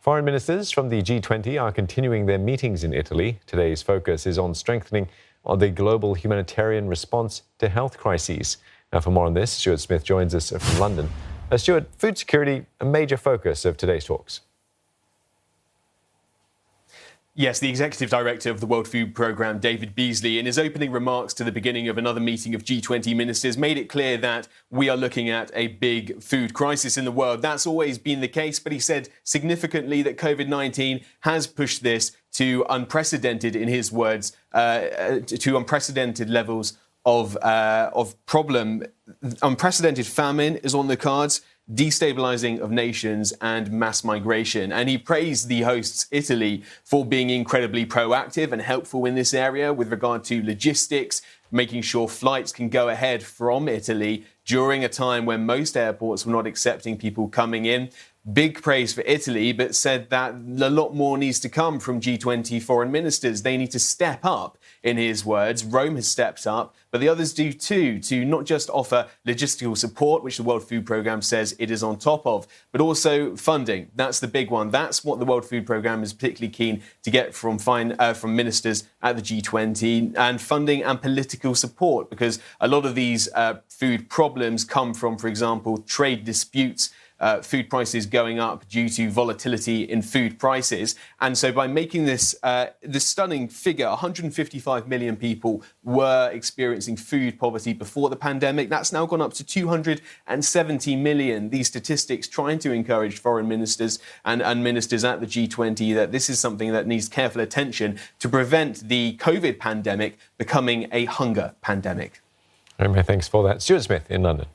Foreign ministers from the G20 are continuing their meetings in Italy. Today's focus is on strengthening the global humanitarian response to health crises. Now, for more on this, Stuart Smith joins us from London. Stuart, food security, a major focus of today's talks. Yes, the Executive Director of the World Food Programme, David Beasley, in his opening remarks to the beginning of another meeting of G20 ministers, made it clear that we are looking at a big food crisis in the world. That's always been the case, but he said significantly that COVID-19 has pushed this to unprecedented, in his words, to unprecedented levels of problem. Unprecedented famine is on the cards, destabilizing of nations and mass migration. And he praised the hosts, Italy, for being incredibly proactive and helpful in this area with regard to logistics, making sure flights can go ahead from Italy during a time when most airports were not accepting people coming in. Big praise for Italy, but said that a lot more needs to come from G20 foreign ministers. They need to step up, in his words. Rome has stepped up, but the others do too, to not just offer logistical support, which the World Food Programme says it is on top of, but also funding. That's the big one. That's what the World Food Programme is particularly keen to get from ministers at the G20, and funding and political support, because a lot of these food problems come from, for example, trade disputes, food prices going up due to volatility in food prices. And so by making this stunning figure, 155 million people were experiencing food poverty before the pandemic. That's now gone up to 270 million. These statistics trying to encourage foreign ministers and ministers at the G20 that this is something that needs careful attention to prevent the COVID pandemic becoming a hunger pandemic. Thanks for that. Stuart Smith in London.